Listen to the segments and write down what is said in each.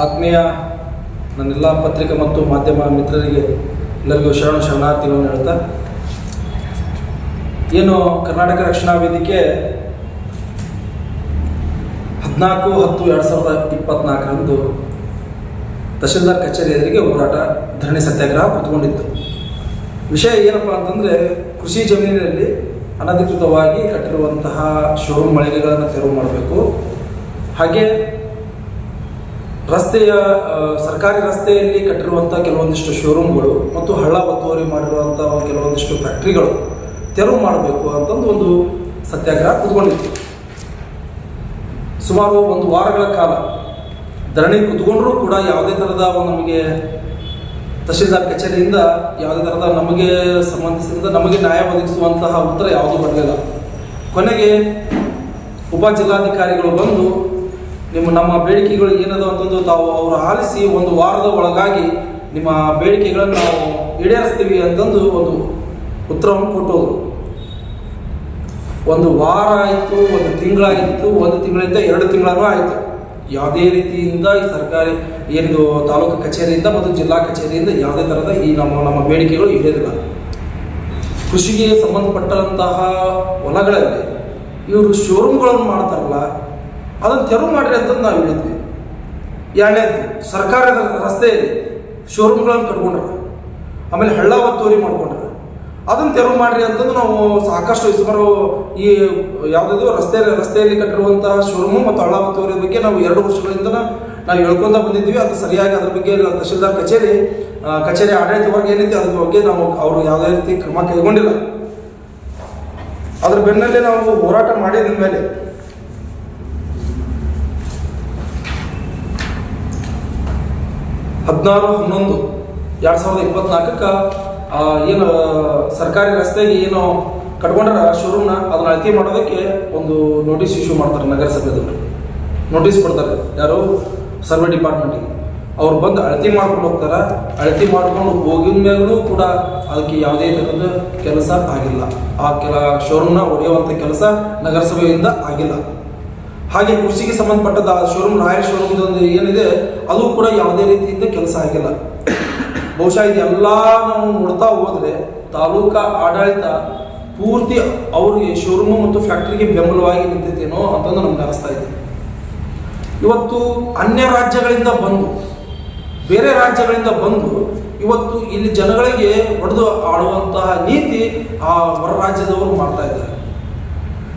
ಆತ್ಮೀಯ ನನ್ನೆಲ್ಲ ಪತ್ರಿಕೆ ಮತ್ತು ಮಾಧ್ಯಮ ಮಿತ್ರರಿಗೆ ಎಲ್ಲರಿಗೂ ಶರಣಾರ್ಥಿಗಳನ್ನು ಹೇಳ್ತಾ, ಏನು ಕರ್ನಾಟಕ ರಕ್ಷಣಾ ವೇದಿಕೆ 14/10/2024 ತಹಶೀಲ್ದಾರ್ ಕಚೇರಿ ಎದುರಿಗೆ ಹೋರಾಟ ಧರಣಿ ಸತ್ಯಾಗ್ರಹ ಕೂತ್ಕೊಂಡಿತ್ತು. ವಿಷಯ ಏನಪ್ಪ ಅಂತಂದರೆ, ಕೃಷಿ ಜಮೀನಿನಲ್ಲಿ ಅನಧಿಕೃತವಾಗಿ ಕಟ್ಟಿರುವಂತಹ ಶೋರೂಮ್ ಮಳಿಗೆಗಳನ್ನು ತೆರವು ಮಾಡಬೇಕು, ಹಾಗೆ ಸರ್ಕಾರಿ ರಸ್ತೆಯಲ್ಲಿ ಕಟ್ಟಿರುವಂಥ ಕೆಲವೊಂದಿಷ್ಟು ಶೋರೂಮ್ಗಳು ಮತ್ತು ಹಳ್ಳ ಒತ್ತುವರಿ ಮಾಡಿರುವಂಥ ಕೆಲವೊಂದಿಷ್ಟು ಫ್ಯಾಕ್ಟ್ರಿಗಳು ತೆರವು ಮಾಡಬೇಕು ಅಂತಂದು ಒಂದು ಸತ್ಯಾಗ್ರಹ ಕೂತ್ಕೊಂಡಿತ್ತು. ಸುಮಾರು 1 ವಾರಗಳ ಕಾಲ ಧರಣಿ ಕೂತ್ಕೊಂಡ್ರೂ ಕೂಡ ಯಾವುದೇ ಥರದ ನಮಗೆ ತಹಶೀಲ್ದಾರ್ ಕಚೇರಿಯಿಂದ ಯಾವುದೇ ಥರದ ನಮಗೆ ಸಂಬಂಧಿಸಿದ ನಮಗೆ ನ್ಯಾಯ ಒದಗಿಸುವಂತಹ ಉತ್ತರ ಯಾವುದೂ ಬರಲಿಲ್ಲ. ಕೊನೆಗೆ ಉಪ ಜಿಲ್ಲಾಧಿಕಾರಿಗಳು ಬಂದು ನಮ್ಮ ಬೇಡಿಕೆಗಳು ಏನದು ಅಂತಂದು ಅವರು ಆಲಿಸಿ 1 ವಾರದ ಒಳಗಾಗಿ ನಿಮ್ಮ ಬೇಡಿಕೆಗಳನ್ನು ನಾವು ಈಡೇರಿಸ್ತೀವಿ ಅಂತಂದು ಒಂದು ಉತ್ತರವನ್ನು ಕೊಟ್ಟೋರು. 1 ವಾರ ಆಯಿತು, 1 ತಿಂಗಳಾಯಿತು, 1 ತಿಂಗಳಿಂದ 2 ತಿಂಗಳೂ ಆಯಿತು. ಯಾವುದೇ ರೀತಿಯಿಂದ ಈ ಸರ್ಕಾರಿ ಏನು ತಾಲೂಕು ಕಚೇರಿಯಿಂದ ಮತ್ತು ಜಿಲ್ಲಾ ಕಚೇರಿಯಿಂದ ಯಾವುದೇ ಥರದ ಈ ನಮ್ಮ ಬೇಡಿಕೆಗಳು ಈಡೇರಿಲ್ಲ. ಕೃಷಿಗೆ ಸಂಬಂಧಪಟ್ಟಂತಹ ಹೊಲಗಳಲ್ಲಿ ಇವರು ಶೋರೂಮ್ಗಳನ್ನು ಮಾಡ್ತಾರಲ್ಲ, ಅದನ್ನು ತೆರವು ಮಾಡಿರಿ ಅಂತಂದು ನಾವು ಹೇಳಿದ್ವಿ. 2ನೇದು, ಸರ್ಕಾರದ ರಸ್ತೆಯಲ್ಲಿ ಶೋರೂಮ್ಗಳನ್ನು ಕಟ್ಕೊಂಡ್ರೆ, ಆಮೇಲೆ ಹಳ್ಳ ಒತ್ತುವರಿ ಮಾಡ್ಕೊಂಡ್ರೆ ಅದನ್ನು ತೆರವು ಮಾಡಿರಿ ಅಂತಂದು ನಾವು ಸಾಕಷ್ಟು ಸುಮಾರು ಈ ಯಾವುದಾದ್ರು ರಸ್ತೆಯಲ್ಲಿ ಕಟ್ಟಿರುವಂತಹ ಶೋರೂಮು ಮತ್ತು ಹಳ್ಳ ಒತ್ತುವರಿ ಬಗ್ಗೆ ನಾವು 2 ವರ್ಷಗಳಿಂದ ನಾವು ಹೇಳ್ಕೊಂತ ಬಂದಿದ್ವಿ. ಅದು ಸರಿಯಾಗಿ ಅದ್ರ ಬಗ್ಗೆ ತಹಶೀಲ್ದಾರ್ ಕಚೇರಿ ಆಡಳಿತ ವರ್ಗ ಏನೈತಿ ಅದ್ರ ಬಗ್ಗೆ ಅವರು ಯಾವುದೇ ರೀತಿ ಕ್ರಮ ಕೈಗೊಂಡಿಲ್ಲ. ಅದ್ರ ಬೆನ್ನಲ್ಲೇ ನಾವು ಹೋರಾಟ ಮಾಡಿದ ಮೇಲೆ ಹದಿನಾರು 11/2024 ಏನು ಸರ್ಕಾರಿ ರಸ್ತೆಗೆ ಏನು ಕಟ್ಕೊಂಡ್ರ ಶೋರೂಮ್ನ ಅದನ್ನ ಅಳತೆ ಮಾಡೋದಕ್ಕೆ ಒಂದು ನೋಟಿಸ್ ಇಶ್ಯೂ ಮಾಡ್ತಾರೆ. ನಗರಸಭೆದವರು ನೋಟಿಸ್ ಕೊಡ್ತಾರೆ, ಯಾರು ಸರ್ವೆ ಡಿಪಾರ್ಟ್ಮೆಂಟಿಗೆ. ಅವ್ರು ಬಂದು ಅಳತೆ ಮಾಡ್ಕೊಂಡು ಹೋಗ್ತಾರೆ. ಅಳತೆ ಮಾಡ್ಕೊಂಡು ಹೋಗಿದ ಮೇಲೂ ಕೂಡ ಅದಕ್ಕೆ ಯಾವುದೇ ಥರದ ಕೆಲಸ ಆಗಿಲ್ಲ. ಆ ಶೋರೂಮ್ನ ಹೊಡೆಯುವಂಥ ಕೆಲಸ ನಗರಸಭೆಯಿಂದ ಆಗಿಲ್ಲ. ಹಾಗೆ ಕೃಷಿಗೆ ಸಂಬಂಧಪಟ್ಟದ ಶೋರೂಮ್ ರಾಯಲ್ ಶೋರೂಮ್ದೊಂದು ಏನಿದೆ ಅದು ಕೂಡ ಯಾವುದೇ ರೀತಿಯಿಂದ ಕೆಲಸ ಆಗಿಲ್ಲ. ಬಹುಶಃ ಇದೆಲ್ಲ ನಾವು ನೋಡ್ತಾ ಹೋದರೆ ತಾಲೂಕಾ ಆಡಳಿತ ಪೂರ್ತಿ ಅವ್ರಿಗೆ ಶೋರೂಮು ಮತ್ತು ಫ್ಯಾಕ್ಟ್ರಿಗೆ ಬೆಂಬಲವಾಗಿ ನಿಂತೈತೇನೋ ಅಂತಂದು ನಮ್ಗೆ ಅನಿಸ್ತಾ ಇದೆ. ಇವತ್ತು ಅನ್ಯ ರಾಜ್ಯಗಳಿಂದ ಬಂದು, ಬೇರೆ ರಾಜ್ಯಗಳಿಂದ ಬಂದು ಇವತ್ತು ಇಲ್ಲಿ ಜನಗಳಿಗೆ ಹೊಡೆದು ಆಡುವಂತಹ ನೀತಿ ಆ ಹೊರ ರಾಜ್ಯದವರು ಮಾಡ್ತಾ ಇದ್ದಾರೆ.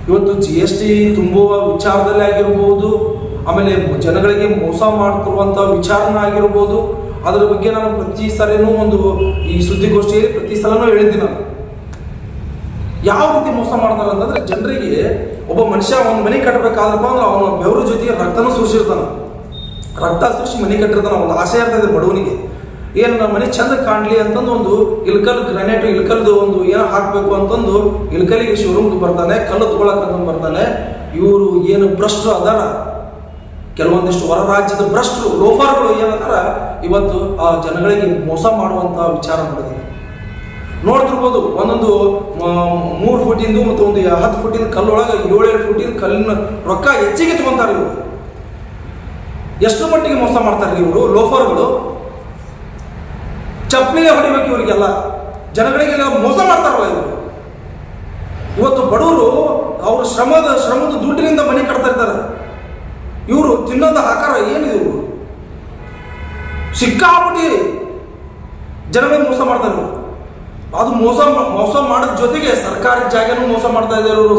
ಇವತ್ತು GST ತುಂಬುವ ವಿಚಾರದಲ್ಲಿ ಆಗಿರ್ಬೋದು, ಆಮೇಲೆ ಜನಗಳಿಗೆ ಮೋಸ ಮಾಡ್ತಿರುವಂಥ ವಿಚಾರನ ಆಗಿರ್ಬೋದು. ಅದರ ಬಗ್ಗೆ ನಾನು ಪ್ರತಿ ಸಲನೂ ಈ ಸುದ್ದಿಗೋಷ್ಠಿಯಲ್ಲಿ ಪ್ರತಿ ಸಲನೂ ಹೇಳಿದ್ದೀನಿ. ನಾನು ಯಾವ ರೀತಿ ಮೋಸ ಮಾಡ್ತಾರೆ ಅಂತಂದ್ರೆ, ಜನರಿಗೆ ಒಬ್ಬ ಮನುಷ್ಯ ಒಂದು ಮನೆ ಕಟ್ಟಬೇಕಾದ್ರಪ್ಪ ಅಂದ್ರೆ ಅವನ ಬೆವರು ಜೊತೆಗೆ ರಕ್ತನೂ ಸುರಿಸಿರ್ತಾನ. ರಕ್ತ ಸುರಿಸಿ ಮನೆ ಕಟ್ಟಿರ್ತಾನ. ಒಂದು ಆಸೆ ಇರ್ತದೆ ಬಡವನಿಗೆ, ಏನು ನಮ್ಮ ಮನೆ ಚಂದ ಕಾಣಲಿ ಅಂತಂದು ಒಂದು ಇಲ್ಕಲ್ ಗ್ರಾನೈಟ್ ಇಲ್ಕಲ್ದು ಒಂದು ಏನೋ ಹಾಕಬೇಕು ಅಂತಂದು ಇಲ್ಕಲಿಗೆ ಶೋರೂಮ್ಗೆ ಬರ್ತಾನೆ, ಕಲ್ಲು ತಗೊಳಕಂತ ಬರ್ತಾನೆ. ಇವರು ಏನು ಭ್ರಷ್ಟರು ಅದಾರ, ಕೆಲವೊಂದಿಷ್ಟು ಹೊರ ರಾಜ್ಯದ ಭ್ರಷ್ಟರು ಲೋಫರ್ಗಳು ಏನಂತಾರ ಇವತ್ತು ಆ ಜನಗಳಿಗೆ ಮೋಸ ಮಾಡುವಂತಹ ವಿಚಾರ ನಡೆದಿದೆ. ನೋಡ್ತಿರ್ಬೋದು, ಒಂದೊಂದು 3 ಫುಟಿಂದು ಮತ್ತು ಒಂದು 10 ಫುಟಿನ ಕಲ್ಲೊಳಗೆ 7 ಫುಟಿನ ಕಲ್ಲಿನ ರೊಕ್ಕ ಹೆಚ್ಚಿಗೆ ತಗೊಂತಾರೆ. ಇವರು ಎಷ್ಟು ಮಟ್ಟಿಗೆ ಮೋಸ ಮಾಡ್ತಾರೆ ಇವರು ಲೋಫರ್ಗಳು. ಚಪ್ಪಲಿಗೆ ಹೊಡಿಬೇಕು ಇವರಿಗೆಲ್ಲ, ಜನಗಳಿಗೆಲ್ಲ ಮೋಸ ಮಾಡ್ತಾರಲ್ಲ ಇವರು. ಇವತ್ತು ಬಡವರು ಅವ್ರ ಶ್ರಮದ ದುಡ್ಡಿನಿಂದ ಮನೆ ಕಟ್ತಾ ಇರ್ತಾರೆ. ಇವರು ತಿನ್ನೋದ ಆಕಾರ ಏನಿದೆ, ಇವರು ಸಿಕ್ಕಾಪಟ್ಟಿ ಜನಗಳಿಗೆ ಮೋಸ ಮಾಡ್ತಾರೆ. ಅದು ಮೋಸ ಮಾಡೋದ ಜೊತೆಗೆ ಸರ್ಕಾರಿ ಜಾಗನೂ ಮೋಸ ಮಾಡ್ತಾ ಇದ್ದಾರೆ ಇವರು.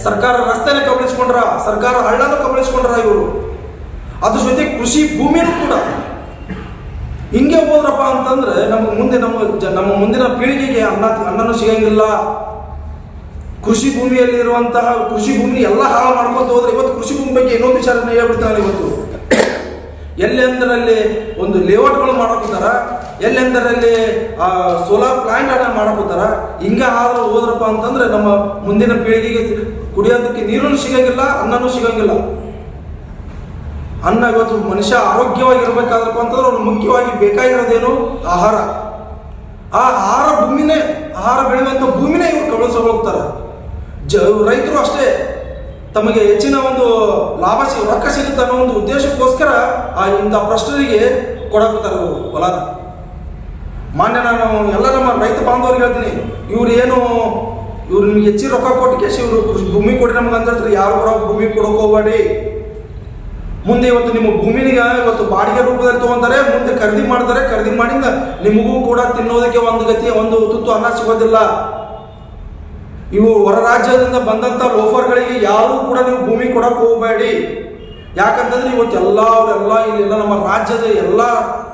ಸರ್ಕಾರ ರಸ್ತೆನೇ ಕಬಳಿಸ್ಕೊಂಡ್ರ, ಸರ್ಕಾರ ಹಳ್ಳನೂ ಕಬಳಿಸ್ಕೊಂಡ್ರ ಇವರು. ಅದ್ರ ಜೊತೆಗೆ ಕೃಷಿ ಭೂಮಿನೂ ಕೂಡ. ಹಿಂಗೆ ಹೋದ್ರಪ್ಪ ಅಂತಂದ್ರೆ ನಮ್ಮ ಮುಂದಿನ ಪೀಳಿಗೆಗೆ ಅನ್ನನೂ ಸಿಗಂಗಿಲ್ಲ. ಕೃಷಿ ಭೂಮಿಯಲ್ಲಿ ಇರುವಂತಹ ಕೃಷಿ ಭೂಮಿ ಎಲ್ಲ ಹಾಳು ಮಾಡ್ಕೊಂತ ಹೋದ್ರೆ, ಇವತ್ತು ಕೃಷಿ ಭೂಮಿ ಬಗ್ಗೆ ಇನ್ನೊಂದು ವಿಚಾರನ ಹೇಳ್ಬಿಡ್ತಾನೆ. ಇವತ್ತು ಎಲ್ಲೆಂದರಲ್ಲಿ ಒಂದು ಲೇಔಟ್ಗಳು ಮಾಡಕೋತಾರ, ಎಲ್ಲೆಂದರಲ್ಲಿ ಸೋಲಾರ್ ಪ್ಲಾಂಟ್ ಅನ್ನ ಮಾಡಕೋತಾರ. ಹಿಂಗ ಹೋದ್ರಪ್ಪ ಅಂತಂದ್ರೆ ನಮ್ಮ ಮುಂದಿನ ಪೀಳಿಗೆಗೆ ಕುಡಿಯೋದಕ್ಕೆ ನೀರನ್ನು ಸಿಗಂಗಿಲ್ಲ, ಅನ್ನನೂ ಸಿಗಂಗಿಲ್ಲ. ಅನ್ನ ಇವತ್ತು ಮನುಷ್ಯ ಆರೋಗ್ಯವಾಗಿರ್ಬೇಕಾದ್ರಪ್ಪ ಅಂತಂದ್ರೆ ಅವ್ರು ಮುಖ್ಯವಾಗಿ ಬೇಕಾಗಿರೋದೇನು ಆಹಾರ. ಆ ಆಹಾರ ಬೆಳೆಯುವಂಥ ಭೂಮಿನೇ ಇವ್ರು ಕಬಳಿಸಿ ಹೋಗ್ತಾರೆ. ರೈತರು ಅಷ್ಟೇ ತಮಗೆ ಹೆಚ್ಚಿನ ಒಂದು ಲಾಭ ರೊಕ್ಕ ಸಿಗುತ್ತೆ ಅನ್ನೋ ಒಂದು ಉದ್ದೇಶಕ್ಕೋಸ್ಕರ ಇಂಥ ಭ್ರಷ್ಟರಿಗೆ ಕೊಡಕುತ್ತಾರೆ ಹೊಲನ. ಮಾನ್ಯ ನಾನು ಎಲ್ಲ ನಮ್ಮ ರೈತ ಬಾಂಧವರಿಗೆ ಹೇಳ್ತೀನಿ, ಇವ್ರು ನಿಮ್ಗೆ ಹೆಚ್ಚಿನ ರೊಕ್ಕ ಕೊಟ್ಟು ಕೇಸಿ ಇವರು ಭೂಮಿ ಕೊಡಿ ನಮ್ಗೆ ಅಂತ ಹೇಳ್ತಾರೆ. ಯಾರು ಕೂಡ ಭೂಮಿ ಕೊಡೋಕೆ ಹೋಗಬೇಡಿ. ಮುಂದೆ ಇವತ್ತು ನಿಮ್ಮ ಭೂಮಿಗೆ ಇವತ್ತು ಬಾಡಿಗೆ ರೂಪದಲ್ಲಿ ತಗೊಂತಾರೆ, ಮುಂದೆ ಖರೀದಿ ಮಾಡ್ತಾರೆ. ಖರೀದಿ ಮಾಡಿಂದ ನಿಮಗೂ ಕೂಡ ತಿನ್ನೋದಕ್ಕೆ ಒಂದು ಗತಿ, ಒಂದು ತುತ್ತು ಅನ್ನ ಸಿಗೋದಿಲ್ಲ. ಇವು ಹೊರ ರಾಜ್ಯದಿಂದ ಬಂದಂಥ ಲೋಫರ್ಗಳಿಗೆ ಯಾರೂ ಕೂಡ ನೀವು ಭೂಮಿ ಕೊಡಕ್ಕೆ ಹೋಗಬೇಡಿ. ಯಾಕಂತಂದ್ರೆ ಇವತ್ತೆಲ್ಲ ಅವರೆಲ್ಲ ಇಲ್ಲೆಲ್ಲ ನಮ್ಮ ರಾಜ್ಯದ ಎಲ್ಲ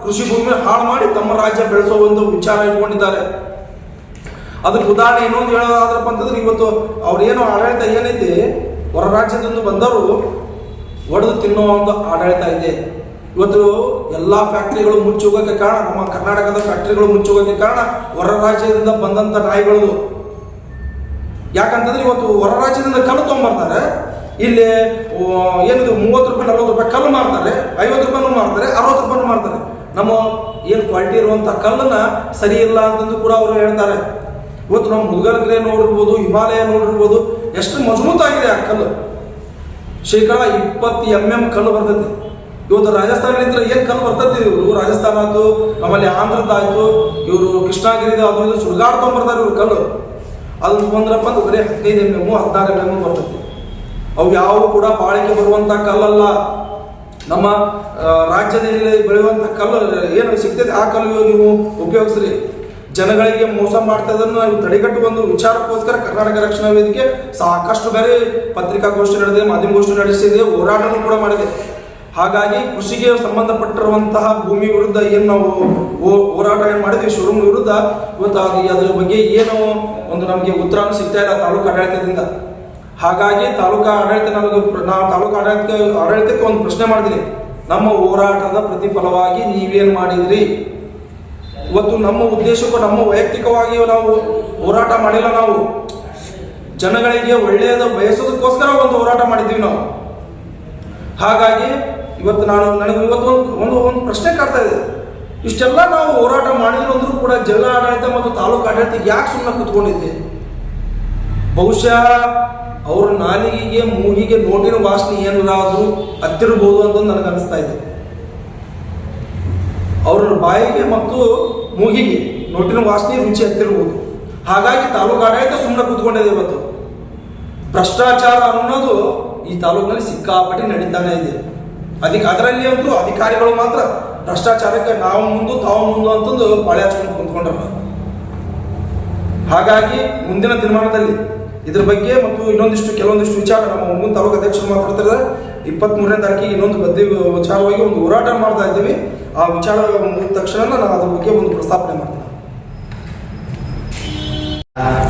ಕೃಷಿ ಭೂಮಿ ಹಾಳು ಮಾಡಿ ತಮ್ಮ ರಾಜ್ಯ ಬೆಳೆಸೋ ಒಂದು ವಿಚಾರ ಇಟ್ಕೊಂಡಿದ್ದಾರೆ. ಅದಕ್ಕೆ ಉದಾಹರಣೆ ಇನ್ನೊಂದು ಹೇಳೋದಾದ್ರಪ್ಪ ಅಂತಂದ್ರೆ, ಇವತ್ತು ಅವ್ರೇನೋ ಆಡಳಿತ ಏನೈತಿ, ಹೊರ ರಾಜ್ಯದಿಂದ ಬಂದವರು ಒಡೆದು ತಿನ್ನೋ ಒಂದು ಆಡಳಿತ ಇದೆ. ಇವತ್ತು ಎಲ್ಲ ಫ್ಯಾಕ್ಟ್ರಿಗಳು ಮುಚ್ಚೋಗೋಕ್ಕೆ ಕಾರಣ, ನಮ್ಮ ಕರ್ನಾಟಕದ ಫ್ಯಾಕ್ಟ್ರಿಗಳು ಮುಚ್ಚೋಗೋಕ್ಕೆ ಕಾರಣ ಹೊರ ರಾಜ್ಯದಿಂದ ಬಂದಂಥ ನಾಯಿಗಳು. ಯಾಕಂತಂದ್ರೆ ಇವತ್ತು ಹೊರ ರಾಜ್ಯದಿಂದ ಕಲ್ಲು ತೊಗೊಂಬರ್ತಾರೆ, ಇಲ್ಲಿ ಏನಿದು 30 ರೂಪಾಯಿ 40 ರೂಪಾಯಿ ಕಲ್ಲು ಮಾರ್ತಾರೆ, 50 ರೂಪಾಯಿನೂ ಮಾರ್ತಾರೆ, 60 ರೂಪಾಯಿನೂ ಮಾರ್ತಾರೆ. ನಮ್ಮ ಏನು ಕ್ವಾಲಿಟಿ ಇರುವಂಥ ಕಲ್ಲನ್ನ ಸರಿ ಇಲ್ಲ ಅಂತಂದು ಕೂಡ ಅವರು ಹೇಳ್ತಾರೆ. ಇವತ್ತು ನಾವು ಮುದ್ಗಲ್ಗಿರಿ ನೋಡಿರ್ಬೋದು, ಹಿಮಾಲಯ ನೋಡಿರ್ಬೋದು, ಎಷ್ಟು ಮಜಬೂತಾಗಿದೆ ಆ ಕಲ್ಲು. ಶೇಕಡ 20 mm ಕಲ್ಲು ಬರ್ತೈತಿ. ಇವತ್ತು ರಾಜಸ್ಥಾನದಿಂದ ಏನು ಕಲ್ಲು ಬರ್ತೈತಿ, ಇವರು ರಾಜಸ್ಥಾನ ಆಯ್ತು, ಆಮೇಲೆ ಆಂಧ್ರದ್ದಾಯ್ತು, ಇವರು ಕೃಷ್ಣಗಿರಿದ ಅದು ಇದು ಸುಳ್ಗಾಡ್ಕೊಂಡ್ಬರ್ತಾರೆ ಇವರು ಕಲ್ಲು. ಅದನ್ನು ಬಂದ್ರಪ್ಪ ಅಂದ್ರೆ ಬರೀ 15 mm 16 mm ಬರ್ತೈತಿ. ಅವು ಯಾವ ಕೂಡ ಬಾಳಿಕೆ ಬರುವಂಥ ಕಲ್ಲಲ್ಲ. ನಮ್ಮ ರಾಜ್ಯದಲ್ಲಿ ಬೆಳೆಯುವಂಥ ಕಲ್ಲು ಏನು ಸಿಗ್ತೈತೆ ಆ ಕಲ್ಲು ನೀವು ಉಪಯೋಗಿಸ್ರಿ. ಜನಗಳಿಗೆ ಮೋಸ ಮಾಡ್ತಾ ಇದನ್ನು ನಾವು ತಡೆಗಟ್ಟುವ ಒಂದು ವಿಚಾರಕ್ಕೋಸ್ಕರ ಕರ್ನಾಟಕ ರಕ್ಷಣಾ ವೇದಿಕೆ ಸಾಕಷ್ಟು ಬೇರೆ ಪತ್ರಿಕಾಗೋಷ್ಠಿ ನಡೆದಿದೆ, ಮಾಧ್ಯಮಗೋಷ್ಠಿ ನಡೆಸಿದೆ, ಹೋರಾಟನೂ ಕೂಡ ಮಾಡಿದೆ. ಹಾಗಾಗಿ ಕೃಷಿಗೆ ಸಂಬಂಧಪಟ್ಟಿರುವಂತಹ ಭೂಮಿ ವಿರುದ್ಧ ಏನು ನಾವು ಹೋರಾಟ ಏನು ಮಾಡಿದ್ವಿ ಶೋರೂಮ್ ವಿರುದ್ಧ, ಇವತ್ತು ಅದ್ರ ಬಗ್ಗೆ ಏನು ಒಂದು ನಮಗೆ ಉತ್ತರನೂ ಸಿಗ್ತಾ ಇಲ್ಲ ತಾಲೂಕು ಆಡಳಿತದಿಂದ. ಹಾಗಾಗಿ ತಾಲೂಕು ಆಡಳಿತ ನಾವು ತಾಲೂಕು ಆಡಳಿತಕ್ಕೆ ಒಂದು ಪ್ರಶ್ನೆ ಮಾಡಿದ್ದೀನಿ, ನಮ್ಮ ಹೋರಾಟದ ಪ್ರತಿಫಲವಾಗಿ ನೀವೇನು ಮಾಡಿದ್ರಿ? ಇವತ್ತು ನಮ್ಮ ಉದ್ದೇಶಕ್ಕೂ ನಮ್ಮ ವೈಯಕ್ತಿಕವಾಗಿ ನಾವು ಹೋರಾಟ ಮಾಡಿಲ್ಲ. ನಾವು ಜನಗಳಿಗೆ ಒಳ್ಳೆಯದ ಬಯಸೋದಕ್ಕೋಸ್ಕರ ಒಂದು ಹೋರಾಟ ಮಾಡಿದ್ದೀವಿ ನಾವು. ಹಾಗಾಗಿ ಇವತ್ತು ನನಗೆ ಇವತ್ತು ಒಂದು ಪ್ರಶ್ನೆ ಕಾಡ್ತಾ ಇದೆ. ಇಷ್ಟೆಲ್ಲ ನಾವು ಹೋರಾಟ ಮಾಡಿದ್ರು ಅಂದ್ರೂ ಕೂಡ ಜಿಲ್ಲಾ ಆಡಳಿತ ಮತ್ತು ತಾಲೂಕು ಆಡಳಿತ ಯಾಕೆ ಸುಮ್ಮನೆ ಕೂತ್ಕೊಂಡಿದ್ದೆ? ಬಹುಶಃ ಅವ್ರ ನಾಲಿಗೆಗೆ ಮೂಗಿಗೆ ನೋಟಿನ ವಾಸನೆ ಏನಾದರೂ ಹತ್ತಿರಬಹುದು ಅಂತ ನನಗೆ ಅನಿಸ್ತಾ ಇದೆ. ಅವ್ರ ಬಾಯಿಗೆ ಮತ್ತು ಮೂಗಿಗೆ ನೋಟಿನ ವಾಸನೆ ರುಚಿ ಹತ್ತಿರಬಹುದು. ಹಾಗಾಗಿ ತಾಲೂಕು ಆಡಳಿತ ಸುಮ್ಮನೆ ಕೂತ್ಕೊಂಡಿದೆ. ಇವತ್ತು ಭ್ರಷ್ಟಾಚಾರ ಅನ್ನೋದು ಈ ತಾಲೂಕಿನಲ್ಲಿ ಸಿಕ್ಕಾಪಟ್ಟಿ ನಡೀತಾನೆ ಇದೆ. ಅದರಲ್ಲಿ ಅಂತೂ ಅಧಿಕಾರಿಗಳು ಮಾತ್ರ ಭ್ರಷ್ಟಾಚಾರಕ್ಕೆ ನಾವು ಮುಂದೆ ತಾವು ಮುಂದೆ ಅಂತಂದು ಬಾಳೆ ಹಚ್ಕೊಂಡು ಕುಂತ್ಕೊಂಡ್ರ. ಹಾಗಾಗಿ ಮುಂದಿನ ದಿನಮಾನದಲ್ಲಿ ಇದ್ರ ಬಗ್ಗೆ ಮತ್ತು ಕೆಲವೊಂದಿಷ್ಟು ವಿಚಾರ ನಮ್ಮ ಮುಂದಿನ ತಾಲೂಕು ಅಧ್ಯಕ್ಷರು ಮಾತಾಡ್ತಾರೆ. 23ನೇ ತಾರೀಕಿಗೆ ಇನ್ನೊಂದು ವಿಚಾರವಾಗಿ ಒಂದು ಹೋರಾಟ ಮಾಡ್ತಾ ಇದ್ದೀವಿ. ಆ ವಿಚಾರ ಮುಗಿದ ತಕ್ಷಣ ನಾನು ಅದ್ರ ಬಗ್ಗೆ ಒಂದು ಪ್ರಸ್ತಾಪನೆ ಮಾಡ್ತೀನಿ.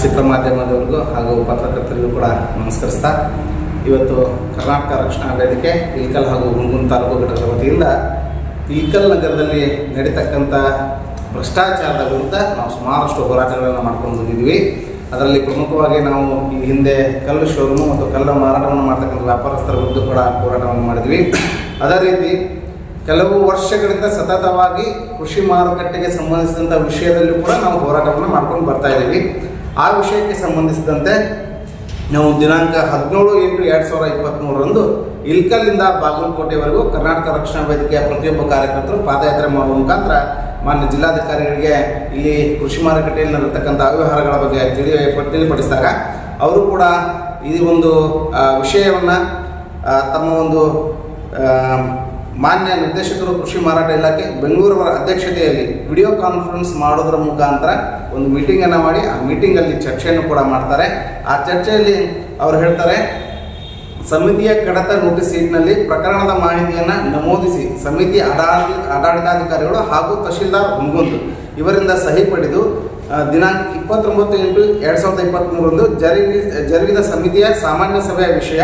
ಚಿತ್ರ ಮಾಧ್ಯಮದವರಿಗೂ ಹಾಗೂ ಪತ್ರಕರ್ತರಿಗೂ ಕೂಡ ನಮಸ್ಕರಿಸ್ತಾ, ಇವತ್ತು ಕರ್ನಾಟಕ ರಕ್ಷಣಾ ವೇದಿಕೆ ಇಳಕಲ್ ಹಾಗೂ ಹುಣಗುಂದ ತಾಲೂಕು ಘಟಕದ ವತಿಯಿಂದ ಇಳಕಲ್ ನಗರದಲ್ಲಿ ನಡೀತಕ್ಕಂಥ ಭ್ರಷ್ಟಾಚಾರದ ವಿರುದ್ಧ ನಾವು ಸುಮಾರಷ್ಟು ಹೋರಾಟಗಳನ್ನು ಮಾಡ್ಕೊಂಡು ಬಂದಿದ್ವಿ. ಅದರಲ್ಲಿ ಪ್ರಮುಖವಾಗಿ ನಾವು ಈ ಹಿಂದೆ ಕಲ್ಲು ಶೋರೂಮು ಮತ್ತು ಕಲ್ಲು ಮಾರಾಟವನ್ನು ಮಾಡ್ತಕ್ಕಂಥ ವ್ಯಾಪಾರಸ್ಥರ ವಿರುದ್ಧ ಕೂಡ ಹೋರಾಟವನ್ನು ಮಾಡಿದ್ವಿ. ಅದೇ ರೀತಿ ಕೆಲವು ವರ್ಷಗಳಿಂದ ಸತತವಾಗಿ ಕೃಷಿ ಮಾರುಕಟ್ಟೆಗೆ ಸಂಬಂಧಿಸಿದಂಥ ವಿಷಯದಲ್ಲೂ ಕೂಡ ನಾವು ಹೋರಾಟವನ್ನು ಮಾಡ್ಕೊಂಡು ಬರ್ತಾ ಇದ್ದೀವಿ. ಆ ವಿಷಯಕ್ಕೆ ಸಂಬಂಧಿಸಿದಂತೆ ನಾವು ದಿನಾಂಕ 17/8/2023 ಇಳಕಲ್ಲಿಂದ ಬಾಗಲಕೋಟೆವರೆಗೂ ಕರ್ನಾಟಕ ರಕ್ಷಣಾ ವೇದಿಕೆಯ ಪ್ರತಿಯೊಬ್ಬ ಕಾರ್ಯಕರ್ತರು ಪಾದಯಾತ್ರೆ ಮಾಡುವ ಮುಖಾಂತರ ಮಾನ್ಯ ಜಿಲ್ಲಾಧಿಕಾರಿಗಳಿಗೆ ಇಲ್ಲಿ ಕೃಷಿ ಮಾರುಕಟ್ಟೆಯಲ್ಲಿ ನಡೆತಕ್ಕಂಥ ಅವ್ಯವಹಾರಗಳ ಬಗ್ಗೆ ತಿಳಿಪಡಿಸಿದಾಗ ಅವರು ಕೂಡ ಈ ಒಂದು ವಿಷಯವನ್ನು ತಮ್ಮ ಒಂದು ಮಾನ್ಯ ನಿರ್ದೇಶಕರು ಕೃಷಿ ಮಾರಾಟ ಇಲಾಖೆ ಬೆಂಗಳೂರವರ ಅಧ್ಯಕ್ಷತೆಯಲ್ಲಿ ವಿಡಿಯೋ ಕಾನ್ಫರೆನ್ಸ್ ಮಾಡೋದ್ರ ಮುಖಾಂತರ ಒಂದು ಮೀಟಿಂಗನ್ನು ಮಾಡಿ ಆ ಮೀಟಿಂಗಲ್ಲಿ ಚರ್ಚೆಯನ್ನು ಕೂಡ ಮಾಡ್ತಾರೆ. ಆ ಚರ್ಚೆಯಲ್ಲಿ ಅವರು ಹೇಳ್ತಾರೆ, ಸಮಿತಿಯ ಕಡತ ನೋಟಿಸ್ ಶೀಟ್ನಲ್ಲಿ ಪ್ರಕರಣದ ಮಾಹಿತಿಯನ್ನು ನಮೂದಿಸಿ ಸಮಿತಿ ಆಡಳಿತಾಧಿಕಾರಿಗಳು ಹಾಗೂ ತಹಶೀಲ್ದಾರ್ ಹುಣಗುಂದ ಇವರಿಂದ ಸಹಿ ಪಡೆದು ದಿನಾಂಕ 29/8/2023 ಜರುಗಿದ ಸಮಿತಿಯ ಸಾಮಾನ್ಯ ಸಭೆಯ ವಿಷಯ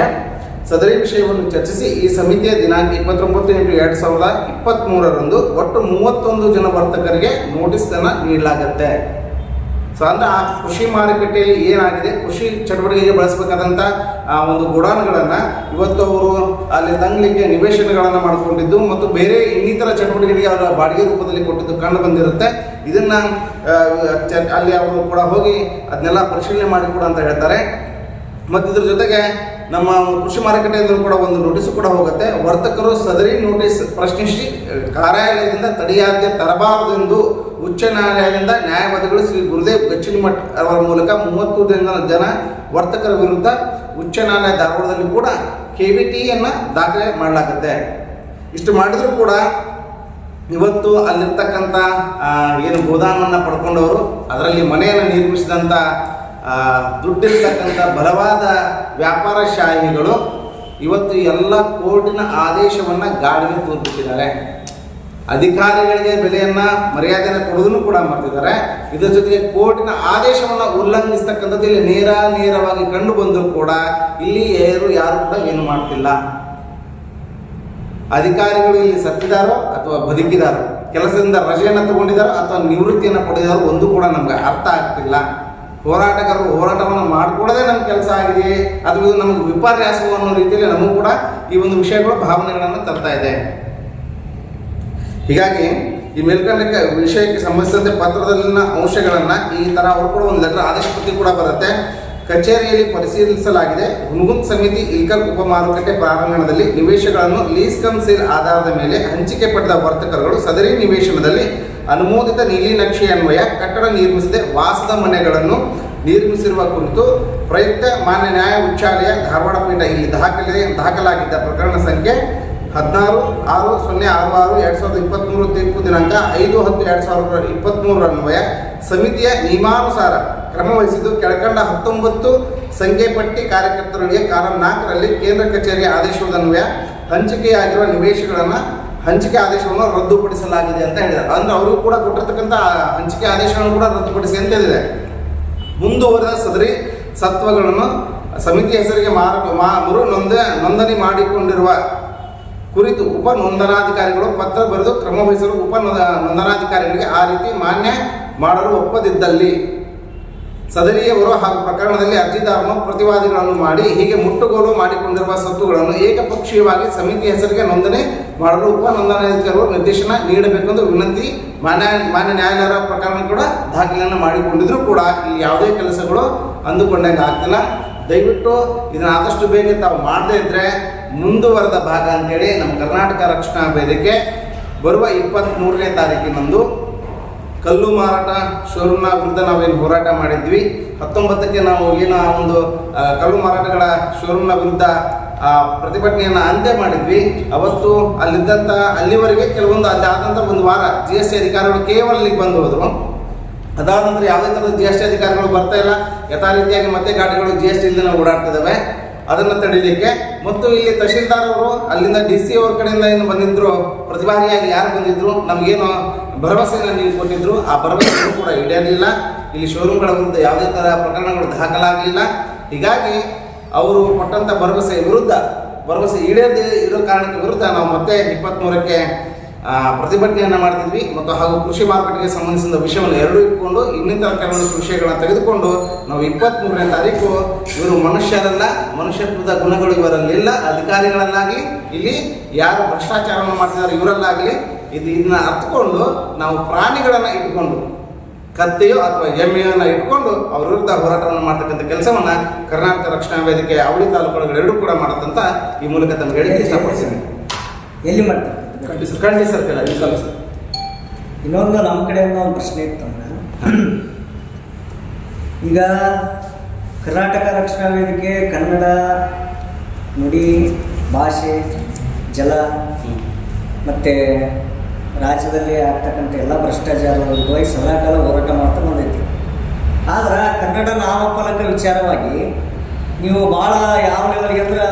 ಸದರಿ ವಿಷಯವನ್ನು ಚರ್ಚಿಸಿ ಈ ಸಮಿತಿಯ ದಿನಾಂಕ 29/8/2023 ಒಟ್ಟು 31 ಜನ ವರ್ತಕರಿಗೆ ನೋಟಿಸನ್ನು ನೀಡಲಾಗುತ್ತೆ. ಸೊ ಅಂದರೆ ಆ ಕೃಷಿ ಮಾರುಕಟ್ಟೆಯಲ್ಲಿ ಏನಾಗಿದೆ, ಕೃಷಿ ಚಟುವಟಿಕೆಗೆ ಬಳಸಬೇಕಾದಂಥ ಒಂದು ಗೋಡಾನ್ಗಳನ್ನು ಇವತ್ತು ಅವರು ಅಲ್ಲಿ ತಂಗಲಿಕ್ಕೆ ನಿವೇಶನಗಳನ್ನು ಮಾಡಿಕೊಂಡಿದ್ದು ಮತ್ತು ಬೇರೆ ಇನ್ನಿತರ ಚಟುವಟಿಕೆಗಳಿಗೆ ಅವರ ಬಾಡಿಗೆ ರೂಪದಲ್ಲಿ ಕೊಟ್ಟಿದ್ದು ಕಂಡು ಬಂದಿರುತ್ತೆ. ಇದನ್ನು ಅಲ್ಲಿ ಅವರು ಕೂಡ ಹೋಗಿ ಅದನ್ನೆಲ್ಲ ಪರಿಶೀಲನೆ ಮಾಡಿ ಕೂಡ ಅಂತ ಹೇಳ್ತಾರೆ. ಮತ್ತು ಇದ್ರ ಜೊತೆಗೆ ನಮ್ಮ ಕೃಷಿ ಮಾರುಕಟ್ಟೆಯಿಂದ ಕೂಡ ಒಂದು ನೋಟಿಸ್ ಕೂಡ ಹೋಗುತ್ತೆ. ವರ್ತಕರು ಸದರಿ ನೋಟಿಸ್ ಪ್ರಶ್ನಿಸಿ ಕಾರ್ಯಾಲಯದಿಂದ ತಡೆಯಾಜ್ಞೆ ತರಬಾರದು ಎಂದು ಉಚ್ಚ ನ್ಯಾಯಾಲಯದಿಂದ ನ್ಯಾಯವಾದಿಗಳು ಶ್ರೀ ಗುರುದೇವ್ ಗಚ್ಚಿನಮಠ್ ಅವರ ಮೂಲಕ 30 ಜನ ವರ್ತಕರ ವಿರುದ್ಧ ಉಚ್ಚ ನ್ಯಾಯಾಲಯ ಧಾರವಾಡದಲ್ಲಿ ಕೂಡ KVTಯನ್ನು ದಾಖಲೆ ಮಾಡಲಾಗುತ್ತೆ. ಇಷ್ಟು ಮಾಡಿದರೂ ಕೂಡ ಇವತ್ತು ಅಲ್ಲಿರ್ತಕ್ಕಂಥ ಏನು ಗೋದಾಮನ್ನು ಪಡ್ಕೊಂಡವರು, ಅದರಲ್ಲಿ ಮನೆಯನ್ನು ನಿರ್ಮಿಸಿದಂಥ ದುಡ್ಡಿರ್ತಕ್ಕಂಥ ಬಲವಾದ ವ್ಯಾಪಾರಶಾಹಿಗಳು ಇವತ್ತು ಎಲ್ಲ ಕೋರ್ಟಿನ ಆದೇಶವನ್ನು ಗಾಳಿಗೆ ತೂರಿಬಿಟ್ಟಿದ್ದಾರೆ. ಅಧಿಕಾರಿಗಳಿಗೆ ಬೆಲೆಯನ್ನು ಮರ್ಯಾದೆಯನ್ನು ಕೊಡೋದನ್ನು ಕೂಡ ಮಾಡ್ತಿದ್ದಾರೆ. ಇದರ ಜೊತೆಗೆ ಕೋರ್ಟಿನ ಆದೇಶವನ್ನು ಉಲ್ಲಂಘಿಸ್ತಕ್ಕಂಥದ್ದು ಇಲ್ಲಿ ನೇರವಾಗಿ ಕಂಡು ಬಂದರೂ ಕೂಡ ಇಲ್ಲಿ ಯಾರು ಕೂಡ ಏನು ಮಾಡ್ತಿಲ್ಲ. ಅಧಿಕಾರಿಗಳು ಇಲ್ಲಿ ಸತ್ತಿದಾರೋ ಅಥವಾ ಬದುಕಿದಾರೋ, ಕೆಲಸದಿಂದ ರಜೆಯನ್ನು ತಗೊಂಡಿದ್ದಾರೋ ಅಥವಾ ನಿವೃತ್ತಿಯನ್ನು ಪಡೆದಿದ್ದಾರೋ ಒಂದು ಕೂಡ ನಮ್ಗೆ ಅರ್ಥ ಆಗ್ತಿಲ್ಲ. ಹೋರಾಟಗಾರರು ಹೋರಾಟವನ್ನು ಮಾಡಿಕೊಡೋದೇ ನಮ್ಮ ಕೆಲಸ ಆಗಿದೆ, ಅದು ಇದು ನಮಗೆ ವಿಪರ್ಯಾಸ ಅನ್ನೋ ರೀತಿಯಲ್ಲಿ ನಮಗೂ ಕೂಡ ಈ ಒಂದು ವಿಷಯಗಳು ಭಾವನೆಗಳನ್ನು ತರ್ತಾ ಇದೆ. ಹೀಗಾಗಿ ಈ ಮೇಲ್ಕಂಡ ವಿಷಯಕ್ಕೆ ಸಂಬಂಧಿಸಿದಂತೆ ಪತ್ರದಲ್ಲಿನ ಅಂಶಗಳನ್ನು ಈ ಥರ ಅವರು ಕೂಡ ಒಂದು ಲೆಟರ್ ಆದೇಶ ಪತ್ರ ಕೂಡ ಬರುತ್ತೆ. ಕಚೇರಿಯಲ್ಲಿ ಪರಿಶೀಲಿಸಲಾಗಿದೆ. ಹುನಗುಂದ್ ಸಮಿತಿ ಇಲ್ಕಲ್ ಉಪ ಮಾರುಕಟ್ಟೆ ಪ್ರಾಂಗಣದಲ್ಲಿ ನಿವೇಶಗಳನ್ನು ಲೀಸ್ ಕಮ್ ಸೇಲ್ ಆಧಾರದ ಮೇಲೆ ಹಂಚಿಕೆ ಪಡೆದ ವರ್ತಕರುಗಳು ಸದರಿ ನಿವೇಶನದಲ್ಲಿ ಅನುಮೋದಿತ ನೀಲಿ ನಕ್ಷೆ ಅನ್ವಯ ಕಟ್ಟಡ ನಿರ್ಮಿಸದೆ ವಾಸದ ಮನೆಗಳನ್ನು ನಿರ್ಮಿಸಿರುವ ಕುರಿತು ಪ್ರಯುಕ್ತ ಮಾನ್ಯ ನ್ಯಾಯ ಉಚ್ಚಾಲಯ ಧಾರವಾಡ ಪೀಠ ಇಲ್ಲಿ ದಾಖಲಾಗಿದ್ದ ಪ್ರಕರಣ ಸಂಖ್ಯೆ 16/06/2023 ತೀರ್ಪು ದಿನಾಂಕ 5/10/2023 ಅನ್ವಯ ಸಮಿತಿಯ ನಿಯಮಾನುಸಾರ ಕ್ರಮ ವಹಿಸಿದ್ದು ಕೆಳಕಂಡ 19 ಸಂಖ್ಯೆ ಪಟ್ಟಿ ಕಾರ್ಯಕರ್ತರಿಗೆ ಕಾಲಂ 4ರಲ್ಲಿ ಕೇಂದ್ರ ಕಚೇರಿಯ ಆದೇಶದನ್ವಯ ಹಂಚಿಕೆಯಾಗಿರುವ ನಿವೇಶಗಳನ್ನು ಹಂಚಿಕೆ ಆದೇಶವನ್ನು ರದ್ದುಪಡಿಸಲಾಗಿದೆ ಅಂತ ಹೇಳಿದ್ದಾರೆ. ಅಂದರೆ ಅವರು ಕೂಡ ಕೊಟ್ಟಿರ್ತಕ್ಕಂಥ ಹಂಚಿಕೆ ಆದೇಶವನ್ನು ಕೂಡ ರದ್ದುಪಡಿಸಿ ಅಂತ ಹೇಳಿದೆ. ಮುಂದುವರೆದ ಸದರಿ ಸತ್ವಗಳನ್ನು ಸಮಿತಿ ಹೆಸರಿಗೆ ಮರು ನೋಂದಣಿ ಮಾಡಿಕೊಂಡಿರುವ ಕುರಿತು ಉಪ ನೋಂದಣಾಧಿಕಾರಿಗಳು ಪತ್ರ ಬರೆದು ಕ್ರಮ ವಹಿಸಲು ಉಪ ನೋಂದಣಾಧಿಕಾರಿಗಳಿಗೆ ಆ ರೀತಿ ಮಾನ್ಯ ಮಾಡಲು ಒಪ್ಪದಿದ್ದಲ್ಲಿ ಸದರಿಯವರು ಹಾಗೂ ಪ್ರಕರಣದಲ್ಲಿ ಅರ್ಜಿದಾರನು ಪ್ರತಿವಾದಿಗಳನ್ನು ಮಾಡಿ ಹೀಗೆ ಮುಟ್ಟುಗೋಲು ಮಾಡಿಕೊಂಡಿರುವ ಸ್ವತ್ತುಗಳನ್ನು ಏಕಪಕ್ಷೀಯವಾಗಿ ಸಮಿತಿ ಹೆಸರಿಗೆ ನೋಂದಣಿ ಮಾಡಲು ಉಪ ನೋಂದಣಾಧಿಕಾರಿಗಳು ನಿರ್ದೇಶನ ನೀಡಬೇಕೆಂದು ವಿನಂತಿ ಮಾನ್ಯ ನ್ಯಾಯಾಲಯರ ಪ್ರಕರಣ ಕೂಡ ದಾಖಲೆಯನ್ನು ಮಾಡಿಕೊಂಡಿದ್ರು ಕೂಡ ಇಲ್ಲಿ ಯಾವುದೇ ಕೆಲಸಗಳು ಅಂದುಕೊಂಡಂಗೆ ಆಗ್ತಿಲ್ಲ. ದಯವಿಟ್ಟು ಇದನ್ನು ಆದಷ್ಟು ಬೇಗ ತಾವು ಮಾಡದೇ ಇದ್ದರೆ ಮುಂದುವರೆದ ಭಾಗ ಅಂತೇಳಿ ನಮ್ಮ ಕರ್ನಾಟಕ ರಕ್ಷಣಾ ವೇದಿಕೆ ಬರುವ 23ನೇ ತಾರೀಕಿನಂದು ಕಲ್ಲು ಮಾರಾಟ ಶೋರೂಮ್ನ ವಿರುದ್ಧ ನಾವೇನು ಹೋರಾಟ ಮಾಡಿದ್ವಿ, 19ಕ್ಕೆ ನಾವು ಏನು ಒಂದು ಕಲ್ಲು ಮಾರಾಟಗಳ ಶೋರೂಮ್ನ ವಿರುದ್ಧ ಪ್ರತಿಭಟನೆಯನ್ನು ಅಂತ್ಯ ಮಾಡಿದ್ವಿ. ಅವತ್ತು ಅಲ್ಲಿವರೆಗೆ ಕೆಲವೊಂದು ಅದಾದಂಥ ಒಂದು ವಾರ GST ಅಧಿಕಾರಿಗಳು ಕೇವಲ ಇಲ್ಲಿಗೆ ಬಂದು ಹೋದರು. ಅದಾದ ನಂತರ ಯಾವುದೇ ಥರದ GST ಅಧಿಕಾರಿಗಳು ಬರ್ತಾ ಇಲ್ಲ. ಯಥಾ ರೀತಿಯಾಗಿ ಮತ್ತೆ ಗಾಡಿಗಳು GST ಇಲ್ಲದೆ ಓಡಾಡ್ತಿದ್ದಾವೆ. ಅದನ್ನು ತಡಿಲಿಕ್ಕೆ ಮತ್ತು ಇಲ್ಲಿ ತಹಶೀಲ್ದಾರ್ ಅವರು ಅಲ್ಲಿಂದ DC ಅವ್ರ ಕಡೆಯಿಂದ ಏನು ಬಂದಿದ್ರು, ಪ್ರತಿಭಾಗಿಯಾಗಿ ಯಾರು ಬಂದಿದ್ರು, ನಮಗೇನು ಭರವಸೆಯನ್ನು ನೀವು ಕೊಟ್ಟಿದ್ರು, ಆ ಭರವಸೆಯನ್ನು ಕೂಡ ಈಡೇರಲಿಲ್ಲ. ಇಲ್ಲಿ ಶೋರೂಮ್ಗಳ ವಿರುದ್ಧ ಯಾವುದೇ ಥರ ಪ್ರಕರಣಗಳು ದಾಖಲಾಗಲಿಲ್ಲ. ಹೀಗಾಗಿ ಅವರು ಕೊಟ್ಟಂಥ ಭರವಸೆ ಈಡೇರದೇ ಇರೋ ಕಾರಣಕ್ಕೆ ವಿರುದ್ಧ ನಾವು ಮತ್ತೆ 23ಕ್ಕೆ ಪ್ರತಿಭಟನೆಯನ್ನು ಮಾಡ್ತಿದ್ವಿ. ಮತ್ತು ಹಾಗೂ ಕೃಷಿ ಮಾರುಕಟ್ಟೆಗೆ ಸಂಬಂಧಿಸಿದ ವಿಷಯವನ್ನು ಎರಡೂ ಇಟ್ಕೊಂಡು ಇನ್ನಿತರ ಕೆಲವೊಂದು ವಿಷಯಗಳನ್ನು ತೆಗೆದುಕೊಂಡು ನಾವು 23ನೇ ತಾರೀಕು ಇವರು ಮನುಷ್ಯರಲ್ಲ, ಮನುಷ್ಯತ್ವದ ಗುಣಗಳು ಇವರಲ್ಲಿಲ್ಲ, ಅಧಿಕಾರಿಗಳಲ್ಲಾಗಲಿ ಇಲ್ಲಿ ಯಾರು ಭ್ರಷ್ಟಾಚಾರವನ್ನು ಮಾಡ್ತಿದ್ದಾರೆ ಇವರಲ್ಲಾಗಲಿ ಇದನ್ನ ಅರ್ಥಕೊಂಡು ನಾವು ಪ್ರಾಣಿಗಳನ್ನು ಇಟ್ಕೊಂಡು ಕತ್ತೆಯೋ ಅಥವಾ ಎಮ್ಮೆಯನ್ನು ಇಟ್ಕೊಂಡು ಅವ್ರ ವಿರುದ್ಧ ಹೋರಾಟವನ್ನು ಮಾಡ್ತಕ್ಕಂಥ ಕೆಲಸವನ್ನು ಕರ್ನಾಟಕ ರಕ್ಷಣಾ ವೇದಿಕೆ ಅವಳಿ ತಾಲೂಕುಗಳು ಎರಡೂ ಕೂಡ ಮಾಡುತ್ತಂತ ಈ ಮೂಲಕ ತಮಗೆ ಹೇಳಿಕ್ಕೆ ಇಷ್ಟಪಡ್ತೀನಿ. ಎಲ್ಲಿ ಮಾಡ್ತಾರೆ? ಖಂಡಿ ಸರ್ ಸರ್. ಇನ್ನೊಂದು ನಮ್ಮ ಕಡೆಯಿಂದ ಒಂದು ಪ್ರಶ್ನೆ ಇತ್ತಂದ್ರೆ, ಈಗ ಕರ್ನಾಟಕ ರಕ್ಷಣಾ ವೇದಿಕೆ ಕನ್ನಡ ನುಡಿ ಭಾಷೆ ಜಲ ಮತ್ತು ರಾಜ್ಯದಲ್ಲಿ ಆಗ್ತಕ್ಕಂಥ ಎಲ್ಲ ಭ್ರಷ್ಟಾಚಾರ ವಿರುದ್ಧವಾಗಿ ಸದಾಕಾಲ ಹೋರಾಟ ಮಾಡ್ತಾ ಬಂದೈತಿ. ಆದ್ರೆ ಕನ್ನಡ ನಾಮಫಲಕ ವಿಚಾರವಾಗಿ ನೀವು ಭಾಳ ಯಾವ ಲೆವೆಲ್ಗೆ ಅಂದ್ರೆ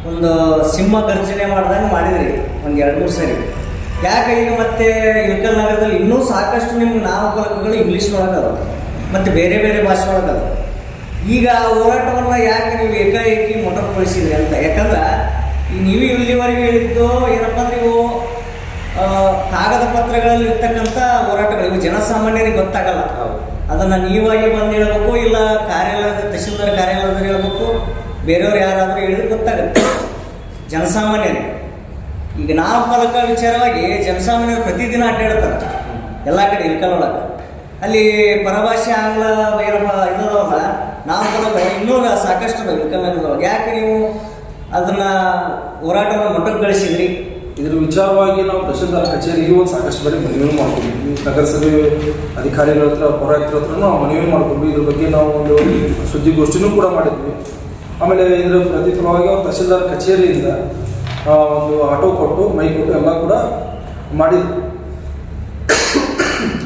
ಒಂದು ಸಿಂಹ ಗರ್ಜನೆ ಮಾಡ್ದಂಗೆ ಮಾಡಿದ್ರಿ ಒಂದು 2-3 ಸರಿ. ಯಾಕೆ ಈಗ ಮತ್ತೆ ಇಳಕಲ್ ನಗರದಲ್ಲಿ ಇನ್ನೂ ಸಾಕಷ್ಟು ನಿಮ್ಮ ನಾಮಫಲಕಗಳು ಇಂಗ್ಲೀಷ್ ಒಳಗದ ಮತ್ತು ಬೇರೆ ಬೇರೆ ಭಾಷೆ ಒಳಗದ. ಈಗ ಆ ಹೋರಾಟವನ್ನು ಯಾಕೆ ನೀವು ಏಕಾಏಕಿ ಮೊಟಕುಗೊಳಿಸಿದ್ರಿ ಅಂತ? ಯಾಕಂದ್ರೆ ಈಗ ನೀವು ಇಲ್ಲಿವರೆಗೆ ಹೇಳಿದ್ದು ಏನಪ್ಪ ಅಂದ್ರೆ ನೀವು ಕಾಗದ ಪತ್ರಗಳಲ್ಲಿ ಇರ್ತಕ್ಕಂಥ ಹೋರಾಟಗಳು ಇವು ಜನಸಾಮಾನ್ಯರಿಗೆ ಗೊತ್ತಾಗಲ್ಲ. ಅದನ್ನು ನೀವಾಗಿ ಬಂದು ಹೇಳಬೇಕು, ಇಲ್ಲ ಕಾರ್ಯಾಲಯದ ತಹಶೀಲ್ದಾರ್ ಕಾರ್ಯಾಲಯದಲ್ಲಿ ಹೇಳಬೇಕು, ಬೇರೆಯವ್ರು ಯಾರಾದರೂ ಹೇಳಿದ್ರೆ ಗೊತ್ತಾಗುತ್ತೆ ಜನಸಾಮಾನ್ಯರಿಗೆ. ಈಗ ನಾಮಫಲಕ ವಿಚಾರವಾಗಿ ಜನಸಾಮಾನ್ಯರು ಪ್ರತಿದಿನ ಅಡ್ಡಾಡ್ತಾರೆ ಎಲ್ಲ ಕಡೆ ಇಲ್ಕಲ್ ಒಳಗೆ. ಅಲ್ಲಿ ಪರಭಾಷೆ ಆಂಗ್ಲ ಏನಪ್ಪ ಇದಲ್ಲ ನಾಮಫಲಕ ಇನ್ನೂ ಸಾಕಷ್ಟು ವಿಕಲಂಗಗಳು. ಯಾಕೆ ನೀವು ಅದನ್ನ ಹೋರಾಟವನ್ನು ಮಟ್ಟಕ್ಕೆ ಗಳಿಸಿದ್ರಿ? ಇದ್ರ ವಿಚಾರವಾಗಿ ನಾವು ತಹಶೀಲ್ದಾರ್ ಕಚೇರಿಗೆ ಒಂದು ಸಾಕಷ್ಟು ಬಾರಿ ಮನವಿ ಮಾಡ್ಕೊಂಡ್ವಿ. ನಗರಸಭೆ ಅಧಿಕಾರಿಗಳ ಹತ್ರ, ಪೌರಾಯುಕ್ತರ ಹತ್ರ ನಾವು ಮನವಿ ಮಾಡ್ಕೊಂಡ್ವಿ. ಇದ್ರ ಬಗ್ಗೆ ನಾವು ಒಂದು ಸುದ್ದಿಗೋಷ್ಠಿನೂ ಕೂಡ ಮಾಡಿದ್ವಿ. ಆಮೇಲೆ ಇದರ ಪ್ರತಿಫಲವಾಗಿ ಅವ್ರು ತಹಶೀಲ್ದಾರ್ ಕಚೇರಿಯಿಂದ ಒಂದು ಆಟೋ ಕೊಟ್ಟು, ಮೈ ಕೊಟ್ಟು ಎಲ್ಲ ಕೂಡ ಮಾಡಿದ್ರು.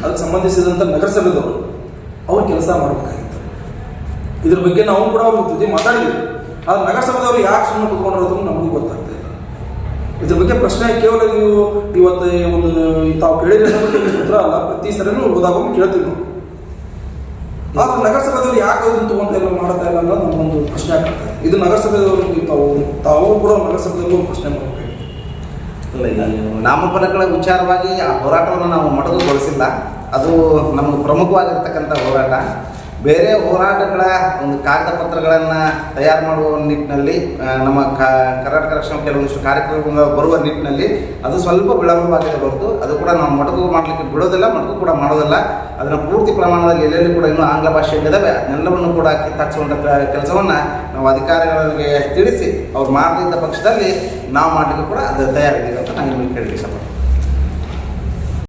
ಅದಕ್ಕೆ ಸಂಬಂಧಿಸಿದಂಥ ನಗರಸಭೆದವರು ಅವ್ರು ಕೆಲಸ ಮಾಡಬೇಕಾಗಿತ್ತು. ಇದ್ರ ಬಗ್ಗೆ ನಾವು ಕೂಡ ಅವ್ರ ಜೊತೆ ಮಾತಾಡಿದ್ವಿ. ಆದ್ರೆ ನಗರಸಭೆದವರು ಯಾಕೆ ಸುಮ್ಮನೆ ಕೂತ್ಕೊಂಡಿರೋದು ನಮಗೂ ಗೊತ್ತಾಗ್ತಾ ಇಲ್ಲ. ಇದ್ರ ಬಗ್ಗೆ ಪ್ರಶ್ನೆ ಕೇವಲ ನೀವು ಇವತ್ತು ಒಂದು ತಾವು ಕೇಳಿದ್ರೆ ಉತ್ತರ ಅಲ್ಲ, ಪ್ರತಿ ಸರಿನೂ ಹೋದಾಗ ಕೇಳ್ತೀವಿ ನಾವು. ಆದ್ರೆ ನಗರಸಭೆದವರು ಯಾಕೆ ಅದನ್ನು ತೊಗೊಂತ ಇಲ್ಲ, ಮಾಡ್ತಾ ಇಲ್ಲ ಅನ್ನೋದು ನಮಗೊಂದು ಪ್ರಶ್ನೆ ಆಗ್ತದೆ. ಇದು ನಗರಸಭೆದವ್ರಿಗೆ ತಾವು ಕೂಡ ನಗರಸಭೆದವ್ರಿಗೂ ಒಂದು ಪ್ರಶ್ನೆ ಮಾಡಬೇಕಾಗಿತ್ತು. ಇಲ್ಲ, ಈ ನಾಮಫಲಕಗಳ ವಿಚಾರವಾಗಿ ಆ ಹೋರಾಟವನ್ನು ನಾವು ಮೊಟಕುಗೊಳಿಸಿಲ್ಲ. ಅದು ನಮಗೆ ಪ್ರಮುಖವಾಗಿರ್ತಕ್ಕಂಥ ಹೋರಾಟ. ಬೇರೆ ಹೋರಾಟಗಳ ಒಂದು ಕಾಗದ ಪತ್ರಗಳನ್ನು ತಯಾರು ಮಾಡುವ ನಿಟ್ಟಿನಲ್ಲಿ ನಮ್ಮ ಕರ್ನಾಟಕ ರಕ್ಷಣಾ ಕೆಲವೊಂದಿಷ್ಟು ಕಾರ್ಯಕ್ರಮಗಳು ಬರುವ ನಿಟ್ಟಿನಲ್ಲಿ ಅದು ಸ್ವಲ್ಪ ವಿಳಂಬವಾಗಿದೆ ಹೊರತು ಅದು ಕೂಡ ನಾವು ಮೊಟಕು ಮಾಡಲಿಕ್ಕೆ ಬಿಡೋದಿಲ್ಲ, ಮೊಟಕು ಕೂಡ ಮಾಡೋದಿಲ್ಲ. ಅದನ್ನು ಪೂರ್ತಿ ಪ್ರಮಾಣದಲ್ಲಿ ಎಲ್ಲೆಲ್ಲಿ ಕೂಡ ಇನ್ನೂ ಆಂಗ್ಲ ಭಾಷೆಯಲ್ಲಿದ್ದಾವೆ ಅದನ್ನೆಲ್ಲವನ್ನು ಕೂಡ ಕಿತ್ತಾಕ್ಸುವಂಥ ಕೆಲಸವನ್ನು ನಾವು ಅಧಿಕಾರಿಗಳಿಗೆ ತಿಳಿಸಿ ಅವ್ರು ಮಾಡದಿದ್ದ ಪಕ್ಷದಲ್ಲಿ ನಾವು ಮಾಡಲಿಕ್ಕೆ ಕೂಡ ಅದು ತಯಾರಿದ್ದೀವಿ ಅಂತ ನಾನು ನಿಮಗೆ ಕೇಳಲಿಕ್ಕೆ ಇಷ್ಟಪಡ್ತೀನಿ.